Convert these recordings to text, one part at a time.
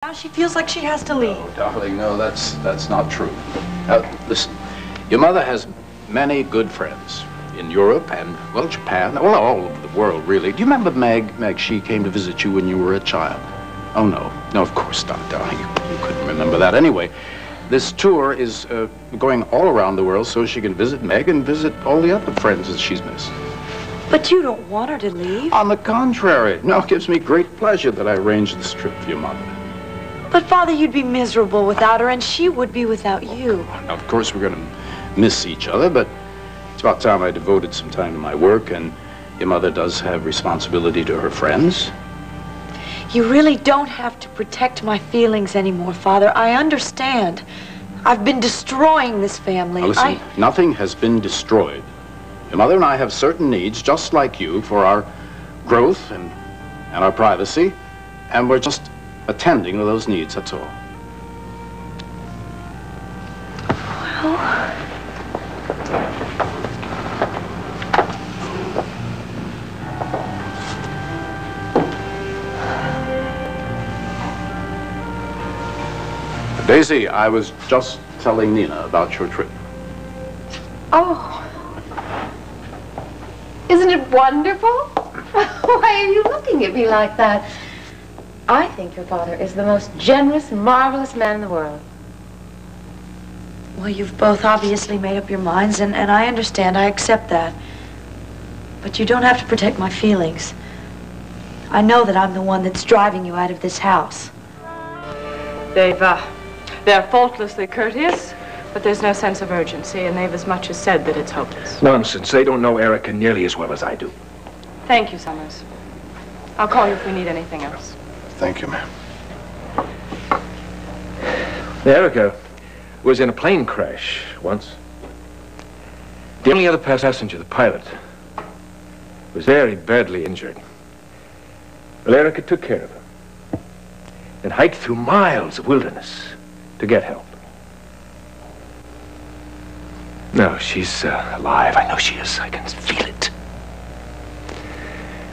Now she feels like she has to leave. No, darling, no, that's not true. Listen, your mother has many good friends in Europe and, well, Japan, well, all over the world, really. Do you remember Meg? Meg, she came to visit you when you were a child. Oh, no. No, of course not, darling. You couldn't remember that. Anyway, this tour is going all around the world so she can visit Meg and visit all the other friends that she's missed. But you don't want her to leave. On the contrary. No, it gives me great pleasure that I arranged this trip for your mother. But, Father, you'd be miserable without her, and she would be without you. Now, of course, we're going to miss each other, but it's about time I devoted some time to my work, and your mother does have responsibility to her friends. You really don't have to protect my feelings anymore, Father. I understand. I've been destroying this family. Now, listen, nothing has been destroyed. Your mother and I have certain needs, just like you, for our growth and our privacy, and we're just attending to those needs, that's all. Well... Daisy, I was just telling Nina about your trip. Oh. Isn't it wonderful? Why are you looking at me like that? I think your father is the most generous, marvelous man in the world. Well, you've both obviously made up your minds, and I understand. I accept that. But you don't have to protect my feelings. I know that I'm the one that's driving you out of this house. They're faultlessly courteous, but there's no sense of urgency, and they've as much as said that it's hopeless. Nonsense. They don't know Erica nearly as well as I do. Thank you, Summers. I'll call you if we need anything else. Thank you, ma'am. Erica was in a plane crash once. The only other passenger, the pilot, was very badly injured. Well, Erica took care of him and hiked through miles of wilderness to get help. No, she's alive. I know she is. I can feel it.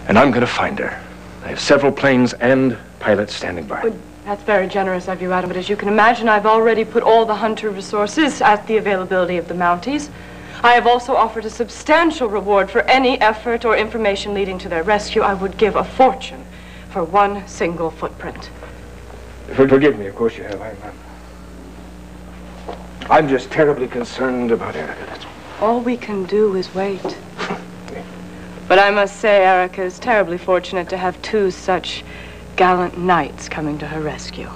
And I'm going to find her. I have several planes and pilots standing by. Well, that's very generous of you, Adam, but as you can imagine, I've already put all the hunter resources at the availability of the Mounties. I have also offered a substantial reward for any effort or information leading to their rescue. I would give a fortune for one single footprint. Forgive me, of course you have. I'm just terribly concerned about Erica, that's all. All we can do is wait. But I must say, Erica is terribly fortunate to have two such gallant knights coming to her rescue.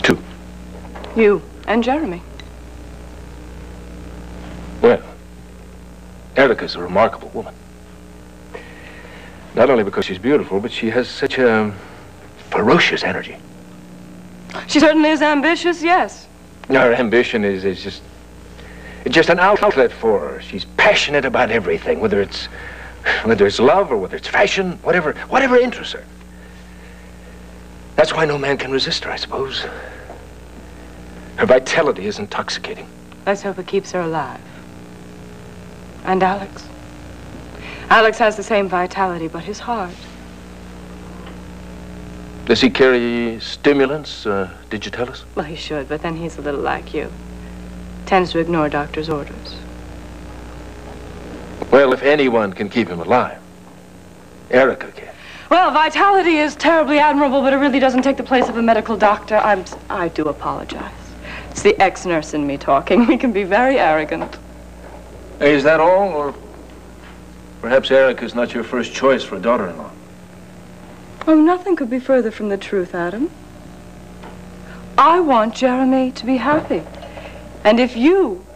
Two? You and Jeremy. Well, Erica's a remarkable woman. Not only because she's beautiful, but she has such a ferocious energy. She certainly is ambitious, yes. Her ambition is just an outlet for her. She's passionate about everything, whether it's love or whether it's fashion, whatever interests her. That's why no man can resist her, I suppose. Her vitality is intoxicating. Let's hope it keeps her alive. And Alex? Alex has the same vitality, but his heart. Does he carry stimulants, did you tell us? Well, he should, but then he's a little like you. Tends to ignore doctor's orders. Well, if anyone can keep him alive, Erica can. Well, vitality is terribly admirable, but it really doesn't take the place of a medical doctor. I do apologize. It's the ex-nurse in me talking. We can be very arrogant. Hey, is that all, or perhaps Erica's not your first choice for a daughter-in-law? Oh, nothing could be further from the truth, Adam. I want Jeremy to be happy. And if you,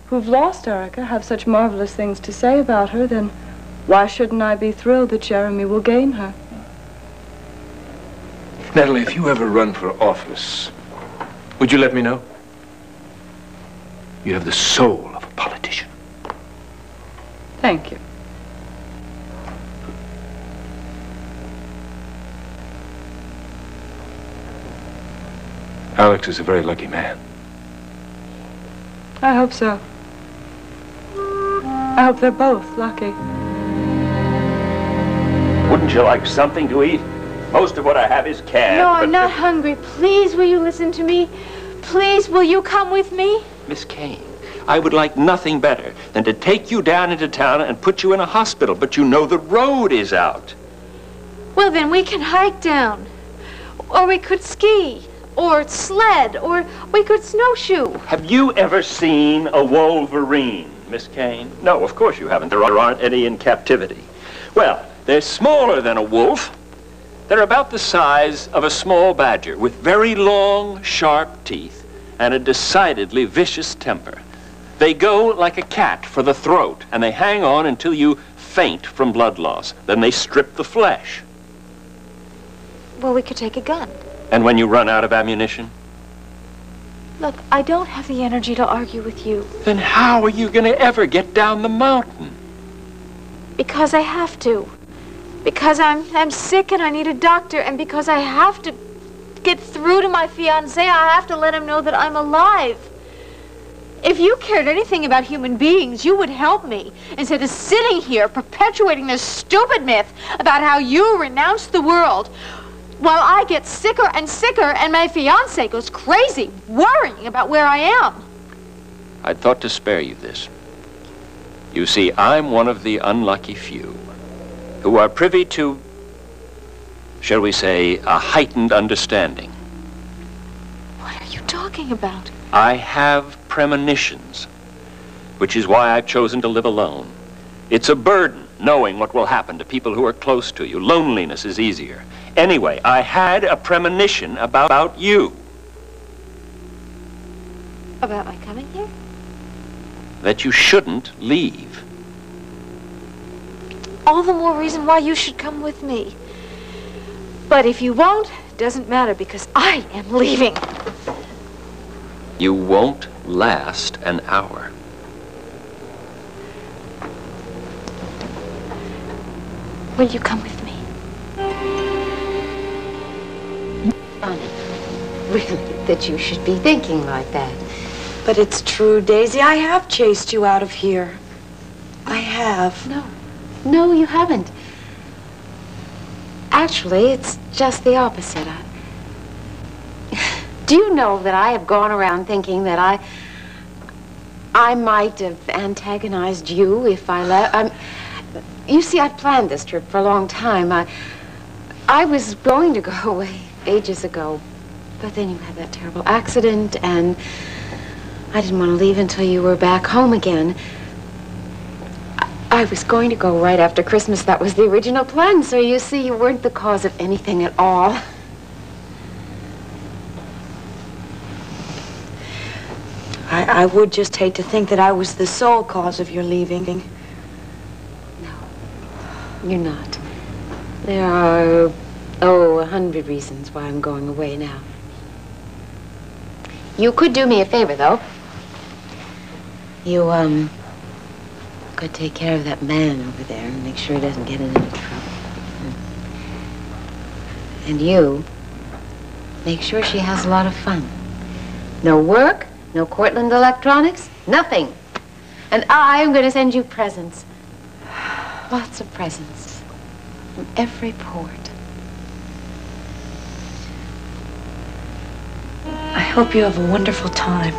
who've lost Erica, have such marvelous things to say about her, then why shouldn't I be thrilled that Jeremy will gain her? Natalie, if you ever run for office, would you let me know? You have the soul of a politician. Thank you. Alex is a very lucky man. I hope so. I hope they're both lucky. Wouldn't you like something to eat? Most of what I have is canned. No, I'm not hungry. Please, will you listen to me? Please, will you come with me? Miss Kane, I would like nothing better than to take you down into town and put you in a hospital, but you know the road is out. Well, then we can hike down. Or we could ski. Or sled. Or we could snowshoe. Have you ever seen a Wolverine, Miss Kane? No, of course you haven't. There aren't any in captivity. Well, they're smaller than a wolf. They're about the size of a small badger with very long, sharp teeth and a decidedly vicious temper. They go like a cat for the throat, and they hang on until you faint from blood loss. Then they strip the flesh. Well, we could take a gun. And when you run out of ammunition? Look, I don't have the energy to argue with you. Then how are you going to ever get down the mountain? Because I have to. Because I'm sick and I need a doctor, and because I have to get through to my fiancé, I have to let him know that I'm alive. If you cared anything about human beings, you would help me, instead of sitting here perpetuating this stupid myth about how you renounced the world, while I get sicker and sicker and my fiancé goes crazy, worrying about where I am. I'd thought to spare you this. You see, I'm one of the unlucky few who are privy to, shall we say, a heightened understanding. What are you talking about? I have premonitions, which is why I've chosen to live alone. It's a burden, knowing what will happen to people who are close to you. Loneliness is easier. Anyway, I had a premonition about you. About my coming here? That you shouldn't leave. All the more reason why you should come with me. But if you won't, it doesn't matter, because I am leaving. You won't last an hour. Will you come with me? Funny, really, that you should be thinking like that. But it's true, Daisy. I have chased you out of here. I have. No, you haven't. Actually, it's just the opposite. Do you know that I have gone around thinking that I might have antagonized you if I left? You see, I've planned this trip for a long time. I was going to go away ages ago, but then you had that terrible accident, and I didn't want to leave until you were back home again. I was going to go right after Christmas. That was the original plan, so you see, you weren't the cause of anything at all. I would just hate to think that I was the sole cause of your leaving. No, you're not. There are, 100 reasons why I'm going away now. You could do me a favor, though. You, could take care of that man over there and make sure he doesn't get in any trouble. And you, make sure she has a lot of fun. No work, no Cortland electronics, nothing. And I'm going to send you presents. Lots of presents. From every port. I hope you have a wonderful time.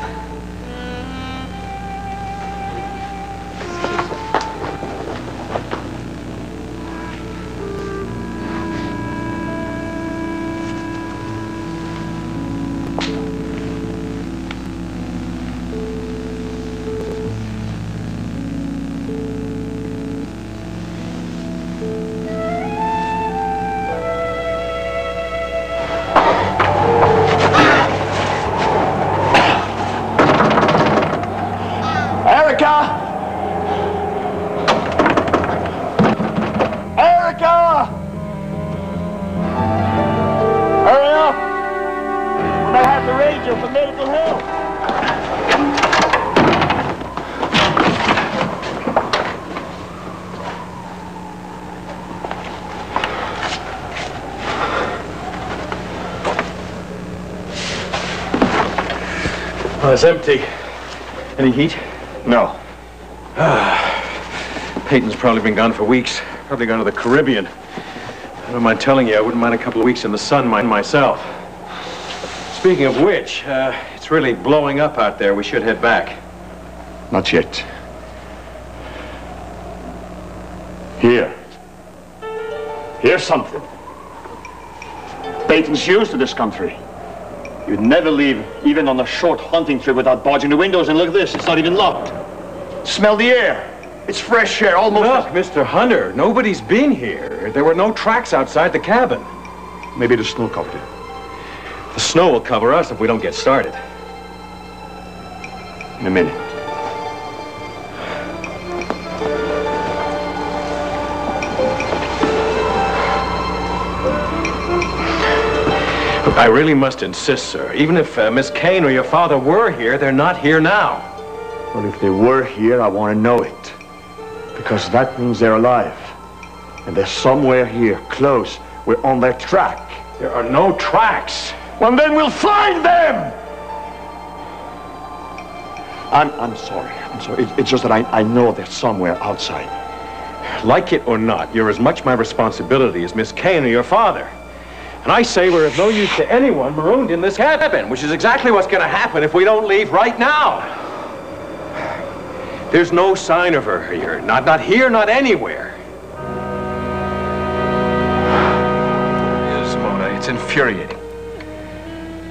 Well, it's empty. Any heat? No. Payton's probably been gone for weeks. Probably gone to the Caribbean. I don't don't mind telling you, I wouldn't mind a couple of weeks in the sun myself. Speaking of which, it's really blowing up out there. We should head back. Not yet. Here. Here's something. Payton's used to this country. You'd never leave, even on a short hunting trip, without barging the windows. And look at this, it's not even locked. Smell the air. It's fresh air, almost. Look, Mr. Hunter, nobody's been here. There were no tracks outside the cabin. Maybe the snow covered it. The snow will cover us if we don't get started. In a minute. Look, I really must insist, sir. Even if Miss Kane or your father were here, they're not here now. Well, if they were here, I want to know it. Because that means they're alive. And they're somewhere here, close. We're on their track. There are no tracks. Well, then we'll find them! I'm sorry. I'm sorry. It's just that I know they're somewhere outside. Like it or not, you're as much my responsibility as Miss Kane or your father. And I say we're of no use to anyone marooned in this cabin, which is exactly what's going to happen if we don't leave right now. There's no sign of her here. Not here, not anywhere. Yes, Mona, it's infuriating.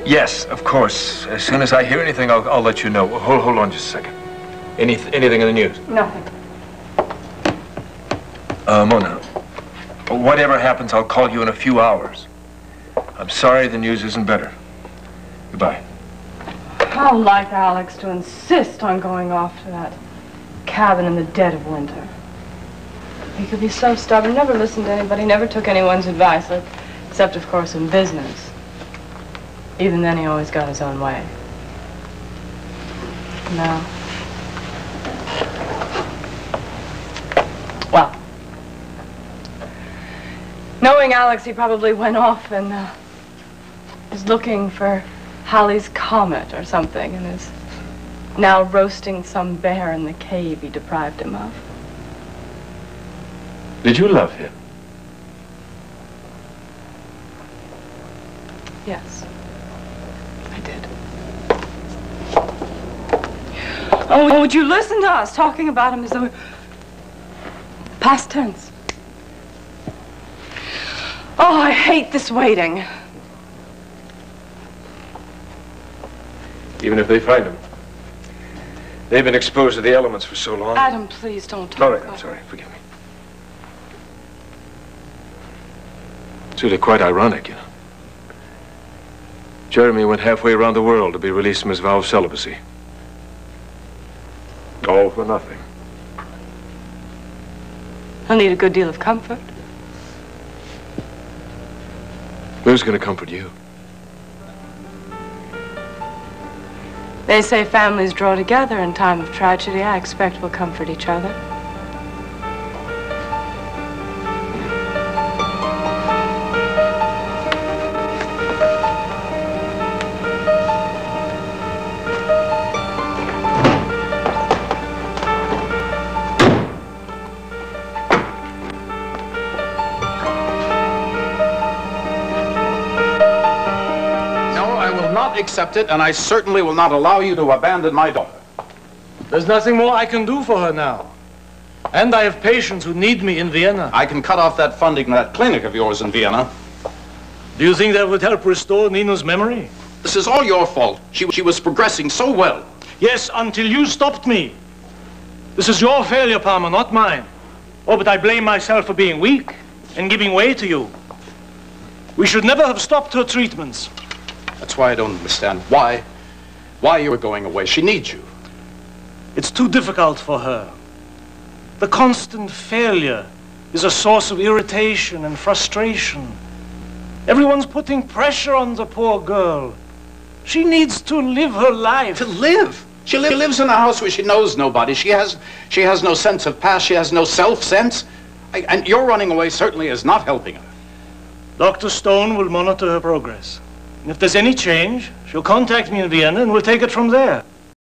Yes, of course. As soon as I hear anything, I'll let you know. Hold on just a second. Anything in the news? Nothing. Mona, whatever happens, I'll call you in a few hours. I'm sorry the news isn't better. Goodbye. How like Alex to insist on going off to that cabin in the dead of winter. He could be so stubborn, never listened to anybody, never took anyone's advice, except, of course, in business. Even then, he always got his own way. No. Well, knowing Alex, he probably went off and is looking for Halley's Comet or something and is now roasting some bear in the cave he deprived him of. Did you love him? Yes, I did. Oh, would you listen to us talking about him as though past tense? Oh, I hate this waiting. Even if they find him. They've been exposed to the elements for so long. Adam, please don't talk. All right, I'm sorry. Forgive me. It's really quite ironic, you know. Jeremy went halfway around the world to be released from his vow of celibacy. All for nothing. He'll need a good deal of comfort. Who's going to comfort you? They say families draw together in time of tragedy. I expect we'll comfort each other. Accept it, and I certainly will not allow you to abandon my daughter. There's nothing more I can do for her now. And I have patients who need me in Vienna. I can cut off that funding to that clinic of yours in Vienna. Do you think that would help restore Nina's memory? This is all your fault. She was progressing so well. Yes, until you stopped me. This is your failure, Palmer, not mine. Oh, but I blame myself for being weak and giving way to you. We should never have stopped her treatments. That's why I don't understand why you were going away. She needs you. It's too difficult for her. The constant failure is a source of irritation and frustration. Everyone's putting pressure on the poor girl. She needs to live her life. To live? She lives in a house where she knows nobody. She has no sense of past. She has no self-sense. And your running away certainly is not helping her. Dr. Stone will monitor her progress. And if there's any change, she'll contact me in Vienna and we'll take it from there.